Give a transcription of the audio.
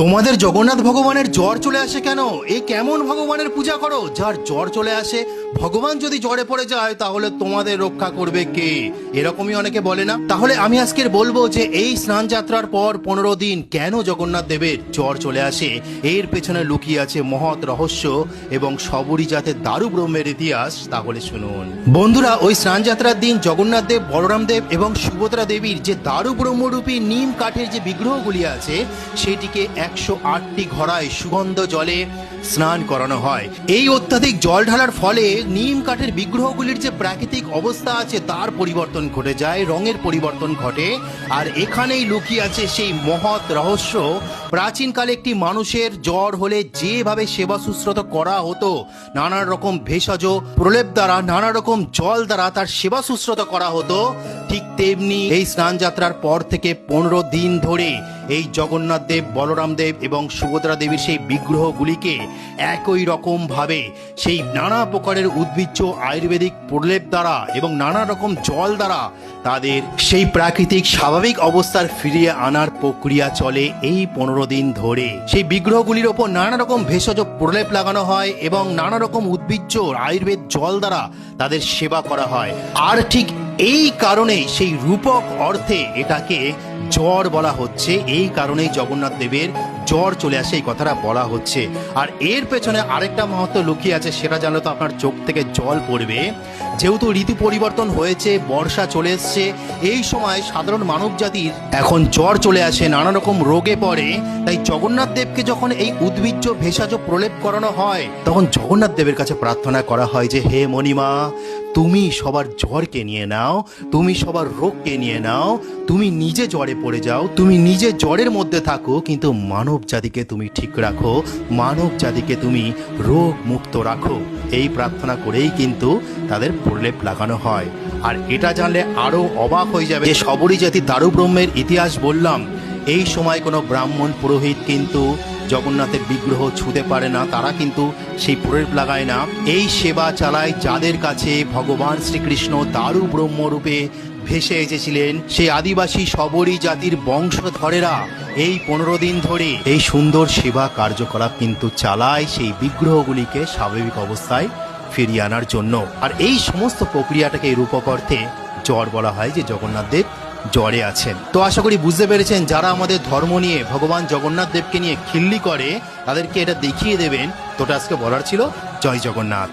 তোমাদের জগন্নাথ ভগবানের জ্বর চলে আসে কেন? এই কেমন ভগবানের পূজা করো যার জ্বর চলে আসে? ভগবান যদি জ্বরে পড়ে যায় তাহলে তোমাদের রক্ষা করবে কে? এরকমই অনেকে বলে না? তাহলে আমি আজকের বলবো যে এই স্নান যাত্রার পর 15 দিন কেন জগন্নাথ দেবের জ্বর চলে আসে, এর পেছনে লুকিয়ে আছে মহৎ রহস্য এবং সবরই যাতে দারু ব্রহ্মের ইতিহাস। তাহলে শুনুন বন্ধুরা, ওই স্নান যাত্রার দিন জগন্নাথ দেব, বলরাম দেব এবং সুভদ্রা দেবীর যে দারু ব্রহ্মরূপী নিম কাঠের যে বিগ্রহগুলি আছে সেটিকে 108টি ঘড়ায় সুগন্ধ জলে স্নান করানো হয়। এই অত্যাধিক জল ঢালার ফলে নিম কাঠের বিগ্রহগুলির যে প্রাকৃতিক অবস্থা আছে তার পরিবর্তন ঘটে যায়, রঙের পরিবর্তন ঘটে। আর এখানেই লুকিয়ে আছে সেই মহৎ রহস্য। প্রাচীনকালে একটি মানুষের জ্বর হলে যেভাবে সেবা শুশ্রূষা করা হতো, নানা রকম ভেষজ প্রলেপ দ্বারা, নানা রকম জল দ্বারা তার সেবা শুশ্রূষা করা হতো, ঠিক তেমনি এই স্নান যাত্রার পর থেকে 15 দিন ধরে এই জগন্নাথ দেব, বলরাম দেব এবং সুভদ্রা দেবীর সেই বিগ্রহগুলিকে একই রকম ভাবে সেই নানা প্রকারের উদ্ভিজ্জ আয়ুর্বেদিক প্রলেপ দ্বারা এবং নানা রকম জল দ্বারা তাদের সেই প্রাকৃতিক স্বাভাবিক অবস্থার ফিরিয়ে আনার প্রক্রিয়া চলে এই 15 দিন ধরে। সেই বিগ্রহগুলির ওপর নানা রকম ভেষজ প্রলেপ লাগানো হয় এবং নানা রকম উদ্ভিজ্জ আয়ুর্বেদ জল দ্বারা তাদের সেবা করা হয়। আর ঠিক এই কারণেই সেই রূপক অর্থে এটাকে জ্বর বলা হচ্ছে। এই কারণেই জগন্নাথ দেবের জ্বর চলে আসে এই কথাটা বলা হচ্ছে। আর এর পেছনে আরেকটা মাহাত্ম লুকিয়ে আছে, সেটা জানলে তো আপনার চোখ থেকে জল পড়বে। যেহেতু ঋতু পরিবর্তন হয়েছে, বর্ষা চলে এসছে, এই সময় সাধারণ মানব জাতির এখন জ্বর চলে আসে, নানা রকম রোগে পড়ে। তাই জগন্নাথ দেবকে যখন এই উদ্ভিজ্জ ভেষজ প্রলেপ করানো হয় তখন জগন্নাথ দেবের কাছে প্রার্থনা করা হয় যে হে মণিমা, তুমি সবার জ্বরকে নিয়ে নাও, তুমি সবার রোগকে নিয়ে নাও, তুমি নিজে জ্বরে পড়ে যাও, তুমি নিজে জ্বরের মধ্যে থাকো, কিন্তু মানব জাতিকে তুমি ঠিক রাখো, মানব জাতিকে তুমি রোগ মুক্ত রাখো। এই প্রার্থনা করেই কিন্তু তাদের প্রলেপ লাগানো হয়। আর এটা জানলে আরো অবাক হয়ে যাবে যে সবরই জাতি দারু ব্রহ্মের ইতিহাস বললাম, এই সময় কোনো ব্রাহ্মণ পুরোহিত কিন্তু জগন্নাথের বিগ্রহ ছুঁতে পারে না, তারা কিন্তু সেই প্রলেপ লাগায় না। এই সেবা চালায় যাদের কাছে ভগবান শ্রীকৃষ্ণ দারু ব্রহ্মরূপে ভেসে এসেছিলেন, সেই আদিবাসী সবরই জাতির বংশধরেরা এই 15 দিন ধরে এই সুন্দর সেবা কার্যকলাপ কিন্তু চালায় সেই বিগ্রহগুলিকে স্বাভাবিক অবস্থায় ফিরিয়ে আনার জন্য। আর এই সমস্ত প্রক্রিয়াটাকে রূপক অর্থে জ্বর বলা হয়, যে জগন্নাথ দেব জ্বরে আছেন। তো আশা করি বুঝতে পেরেছেন, যারা আমাদের ধর্ম নিয়ে, ভগবান জগন্নাথ দেবকে নিয়ে খিল্লি করে তাদেরকে এটা দেখিয়ে দেবেন। তোটা আজকে বলার ছিল। জয় জগন্নাথ।